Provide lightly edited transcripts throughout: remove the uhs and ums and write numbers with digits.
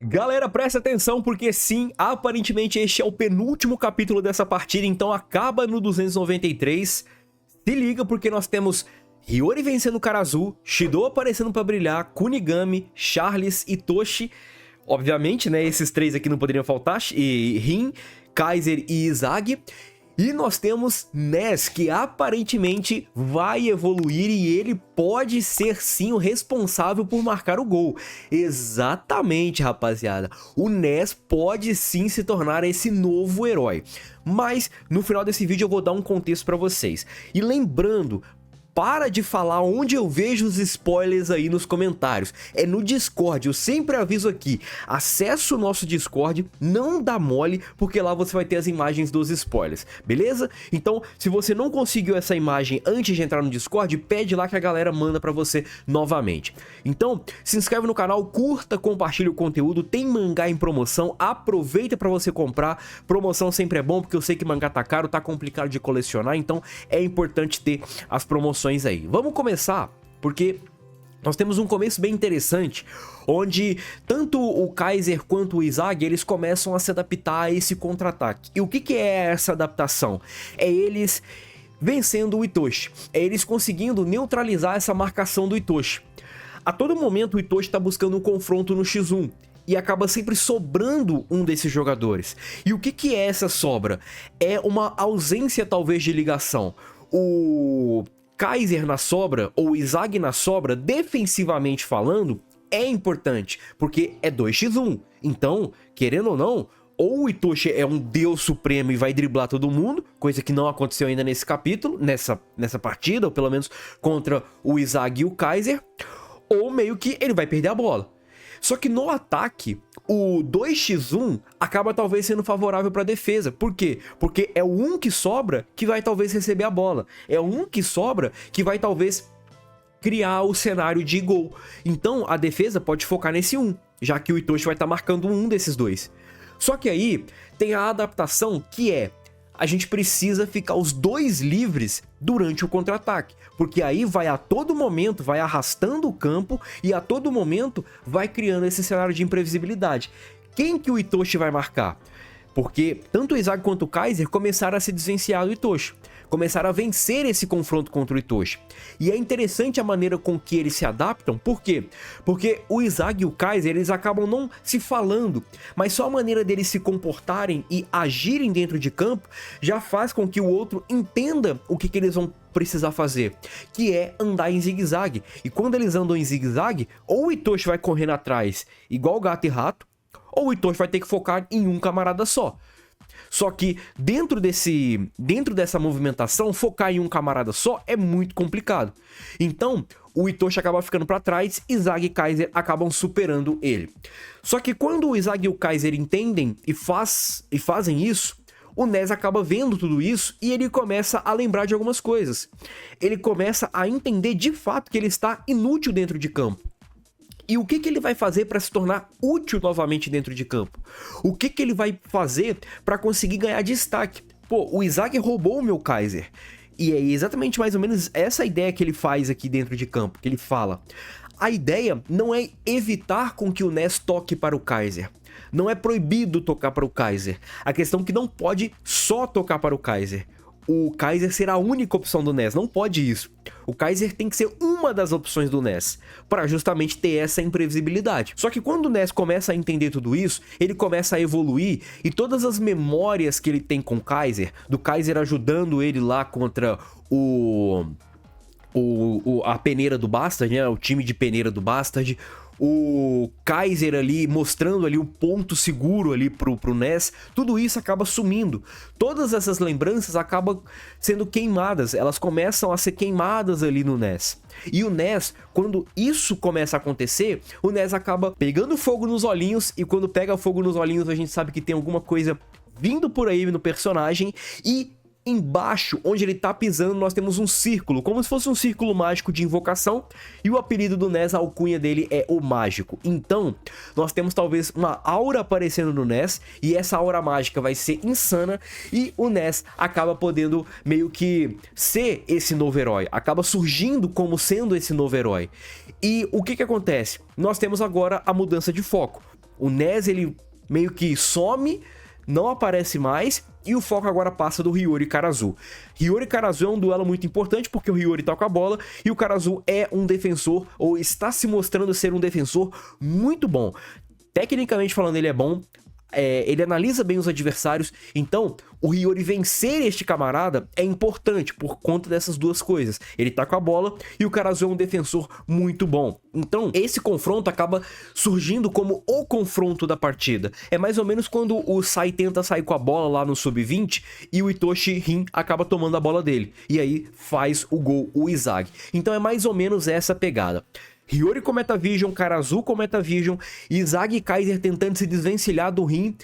Galera, presta atenção porque sim, aparentemente este é o penúltimo capítulo dessa partida, então acaba no 293. Se liga porque nós temos Hiyori vencendo o cara azul, Shidou aparecendo pra brilhar, Kunigami, Charles e Toshi. Obviamente, né, esses três aqui não poderiam faltar, e Rin, Kaiser e Izagi. E nós temos Ness, que aparentemente vai evoluir e ele pode ser sim o responsável por marcar o gol. Exatamente, rapaziada. O Ness pode sim se tornar esse novo herói. Mas no final desse vídeo eu vou dar um contexto para vocês. E lembrando, para de falar onde eu vejo os spoilers aí nos comentários. É no Discord, eu sempre aviso aqui. Acesse o nosso Discord, não dá mole, porque lá você vai ter as imagens dos spoilers, beleza? Então, se você não conseguiu essa imagem antes de entrar no Discord, pede lá que a galera manda pra você novamente. Então, se inscreve no canal, curta, compartilha o conteúdo, tem mangá em promoção, aproveita pra você comprar. Promoção sempre é bom, porque eu sei que mangá tá caro, tá complicado de colecionar, então é importante ter as promoções aí. Vamos começar, porque nós temos um começo bem interessante, onde tanto o Kaiser quanto o Izagi, eles começam a se adaptar a esse contra-ataque. E o que é essa adaptação? É eles vencendo o Itoshi, é eles conseguindo neutralizar essa marcação do Itoshi. A todo momento o Itoshi está buscando um confronto no X1, e acaba sempre sobrando um desses jogadores. E o que é essa sobra? É uma ausência talvez de ligação. O Kaiser na sobra, ou Izagi na sobra, defensivamente falando, é importante, porque é 2x1. Então, querendo ou não, ou o Itoshi é um deus supremo e vai driblar todo mundo, coisa que não aconteceu ainda nesse capítulo, nessa partida, ou pelo menos contra o Izagi e o Kaiser, ou meio que ele vai perder a bola. Só que no ataque, o 2x1 acaba talvez sendo favorável para a defesa. Por quê? Porque é o 1 que sobra que vai talvez receber a bola. É o 1 que sobra que vai talvez criar o cenário de gol. Então a defesa pode focar nesse 1, já que o Itoshi vai estar marcando um desses dois. Só que aí tem a adaptação que é: a gente precisa ficar os dois livres durante o contra-ataque, porque aí vai a todo momento, vai arrastando o campo e a todo momento vai criando esse cenário de imprevisibilidade. Quem que o Itoshi vai marcar? Porque tanto o Izagi quanto o Kaiser começaram a se desvencilhar do Itoshi, começaram a vencer esse confronto contra o Itoshi. E é interessante a maneira com que eles se adaptam, por quê? Porque o Izagi e o Kaiser, eles acabam não se falando, mas só a maneira deles se comportarem e agirem dentro de campo já faz com que o outro entenda o que eles vão precisar fazer, que é andar em zigue-zague. E quando eles andam em zigue-zague, ou o Itoshi vai correndo atrás igual gato e rato, ou o Itoshi vai ter que focar em um camarada só. Só que dentro dessa movimentação, focar em um camarada só é muito complicado. Então, o Itoshi acaba ficando para trás, Izagi e Kaiser acabam superando ele. Só que quando o Izagi e o Kaiser entendem e fazem isso, o Ness acaba vendo tudo isso e ele começa a lembrar de algumas coisas. Ele começa a entender de fato que ele está inútil dentro de campo. E o que ele vai fazer para se tornar útil novamente dentro de campo? O que ele vai fazer para conseguir ganhar destaque? Pô, o Izagi roubou o meu Kaiser. E é exatamente mais ou menos essa ideia que ele faz aqui dentro de campo, que ele fala. A ideia não é evitar com que o Ness toque para o Kaiser. Não é proibido tocar para o Kaiser. A questão é que não pode só tocar para o Kaiser. O Kaiser será a única opção do Ness, não pode isso. O Kaiser tem que ser uma das opções do Ness, para justamente ter essa imprevisibilidade. Só que quando o Ness começa a entender tudo isso, ele começa a evoluir, e todas as memórias que ele tem com o Kaiser, do Kaiser ajudando ele lá contra a peneira do Bastard, né? O time de peneira do Bastard, o Kaiser ali mostrando ali o ponto seguro ali pro Ness, tudo isso acaba sumindo. Todas essas lembranças acabam sendo queimadas, elas começam a ser queimadas ali no Ness. E o Ness, quando isso começa a acontecer, o Ness acaba pegando fogo nos olhinhos, e quando pega fogo nos olhinhos a gente sabe que tem alguma coisa vindo por aí no personagem, e embaixo, onde ele tá pisando, nós temos um círculo, como se fosse um círculo mágico de invocação, e o apelido do Ness, a alcunha dele é o Mágico. Então, nós temos talvez uma aura aparecendo no Ness, e essa aura mágica vai ser insana, e o Ness acaba podendo meio que ser esse novo herói, acaba surgindo como sendo esse novo herói. E o que acontece? Nós temos agora a mudança de foco. O Ness, ele meio que some, não aparece mais, e o foco agora passa do Hiyori Karazu. Hiyori Karazu é um duelo muito importante, porque o Hiyori tá com a bola, e o Karazu é um defensor, ou está se mostrando ser um defensor muito bom. Tecnicamente falando, ele é bom, ele analisa bem os adversários, então o Hiyori vencer este camarada é importante por conta dessas duas coisas. Ele tá com a bola e o Karazu é um defensor muito bom. Então esse confronto acaba surgindo como o confronto da partida. É mais ou menos quando o Sai tenta sair com a bola lá no sub-20 e o Itoshi Rin acaba tomando a bola dele. E aí faz o gol, o Izagi. Então é mais ou menos essa pegada. Hiyori com Metavision, Karazu com Metavision, Izagi e Kaiser tentando se desvencilhar do Rin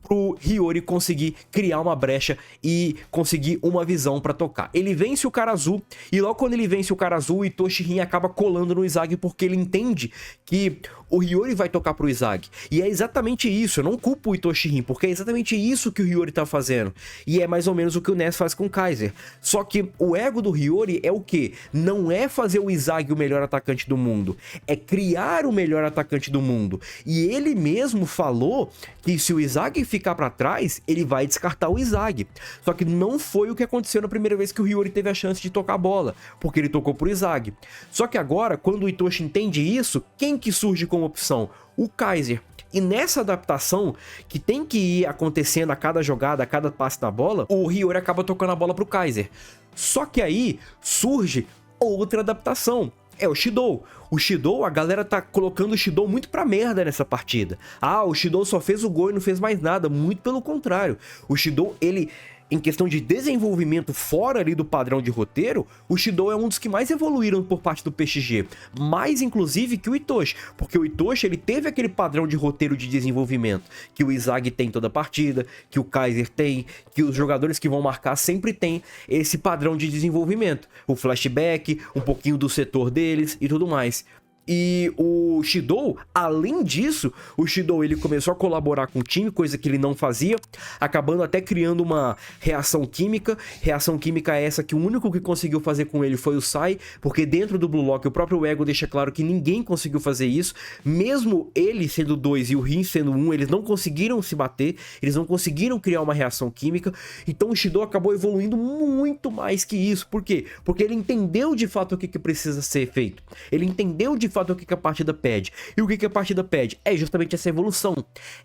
pro Hiyori conseguir criar uma brecha e conseguir uma visão pra tocar. Ele vence o Karazu e logo quando ele vence o Karazu, o Itoshi Rin acaba colando no Izagi porque ele entende que o Hiyori vai tocar pro Izagi. E é exatamente isso, eu não culpo o Itoshi Rin, porque é exatamente isso que o Hiyori tá fazendo. E é mais ou menos o que o Ness faz com o Kaiser. Só que o ego do Hiyori é o quê? Não é fazer o Izagi o melhor atacante do mundo, é criar o melhor atacante do mundo. E ele mesmo falou que se o Izagi ficar pra trás, ele vai descartar o Izagi. Só que não foi o que aconteceu na primeira vez que o Hiyori teve a chance de tocar a bola, porque ele tocou pro Izagi. Só que agora, quando o Itoshi entende isso, quem que surge como opção? O Kaiser. E nessa adaptação, que tem que ir acontecendo a cada jogada, a cada passe da bola, o Hiyori acaba tocando a bola pro Kaiser. Só que aí surge outra adaptação. É o Shidou. O Shidou, a galera tá colocando o Shidou muito pra merda nessa partida. Ah, o Shidou só fez o gol e não fez mais nada. Muito pelo contrário. O Shidou, ele, em questão de desenvolvimento fora ali do padrão de roteiro, o Shidou é um dos que mais evoluíram por parte do PXG. Mais, inclusive, que o Itoshi. Porque o Itoshi, ele teve aquele padrão de roteiro de desenvolvimento que o Izagi tem toda a partida, que o Kaiser tem, que os jogadores que vão marcar sempre tem esse padrão de desenvolvimento. O flashback, um pouquinho do setor deles e tudo mais. E o Shidou, além disso, o Shidou ele começou a colaborar com o time, coisa que ele não fazia, acabando até criando uma reação química. Reação química essa que o único que conseguiu fazer com ele foi o Sai, porque dentro do Blue Lock o próprio Ego deixa claro que ninguém conseguiu fazer isso. Mesmo ele sendo 2 e o Rin sendo 1, eles não conseguiram se bater, eles não conseguiram criar uma reação química. Então o Shidou acabou evoluindo muito mais que isso. Por quê? Porque ele entendeu de fato o que precisa ser feito. Ele entendeu de fato o que a partida pede. E o que a partida pede? É justamente essa evolução,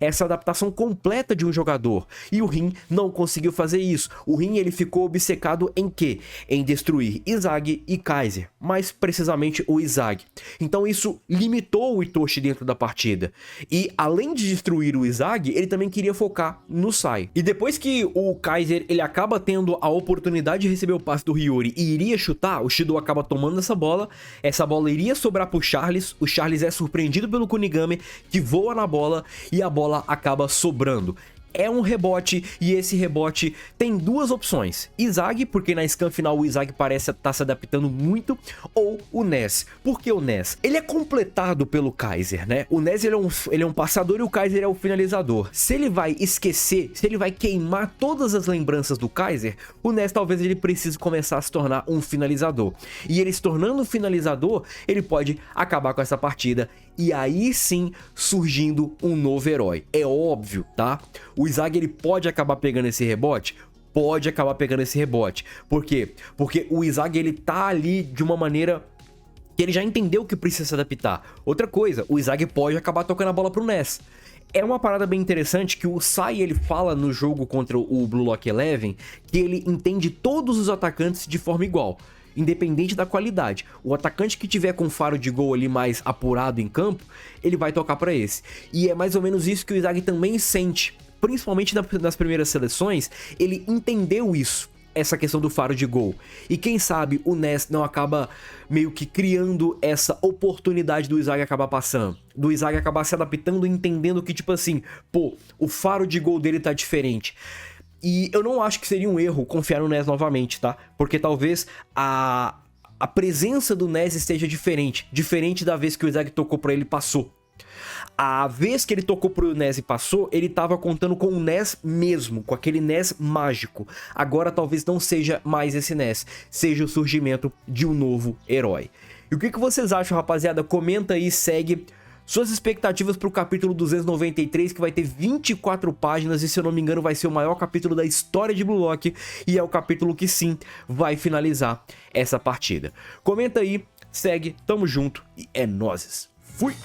essa adaptação completa de um jogador. E o Rin não conseguiu fazer isso. O Rin, ele ficou obcecado em quê? Em destruir Izagi e Kaiser, mais precisamente o Izagi. Então isso limitou o Itoshi dentro da partida. E além de destruir o Izagi, ele também queria focar no Sai. E depois que o Kaiser, ele acaba tendo a oportunidade de receber o passe do Hiyori e iria chutar, o Shidou acaba tomando essa bola iria sobrar pro Charles, o Charles é surpreendido pelo Kunigami, que voa na bola e a bola acaba sobrando. É um rebote e esse rebote tem duas opções. Izagi, porque na scan final o Izagi parece estar se adaptando muito, ou o Ness. Por que o Ness? Ele é completado pelo Kaiser, né? O Ness ele é um passador e o Kaiser é o finalizador. Se ele vai esquecer, se ele vai queimar todas as lembranças do Kaiser, o Ness talvez ele precise começar a se tornar um finalizador. E ele se tornando um finalizador, ele pode acabar com essa partida e aí sim surgindo um novo herói. É óbvio, tá? O Izagi ele pode acabar pegando esse rebote? Pode acabar pegando esse rebote. Por quê? Porque o Izagi ele tá ali de uma maneira que ele já entendeu que precisa se adaptar. Outra coisa, o Izagi pode acabar tocando a bola pro Ness. É uma parada bem interessante que o Sai ele fala no jogo contra o Blue Lock Eleven que ele entende todos os atacantes de forma igual, independente da qualidade. O atacante que tiver com faro de gol ali mais apurado em campo, ele vai tocar para esse. E é mais ou menos isso que o Izagi também sente, principalmente nas primeiras seleções. Ele entendeu isso, essa questão do faro de gol. E quem sabe o Ness não acaba meio que criando essa oportunidade do Izagi acabar passando, do Izagi acabar se adaptando e entendendo que tipo assim, pô, o faro de gol dele tá diferente. E eu não acho que seria um erro confiar no Ness novamente, tá? Porque talvez a presença do Ness esteja diferente da vez que o Izagi tocou pra ele e passou. A vez que ele tocou pro Ness e passou, ele tava contando com o Ness mesmo, com aquele Ness mágico. Agora talvez não seja mais esse Ness, seja o surgimento de um novo herói. E o que vocês acham, rapaziada? Comenta aí, segue suas expectativas pro capítulo 293, que vai ter 24 páginas e, se eu não me engano, vai ser o maior capítulo da história de Blue Lock, e é o capítulo que sim vai finalizar essa partida. Comenta aí, segue, tamo junto e é nóis. Fui!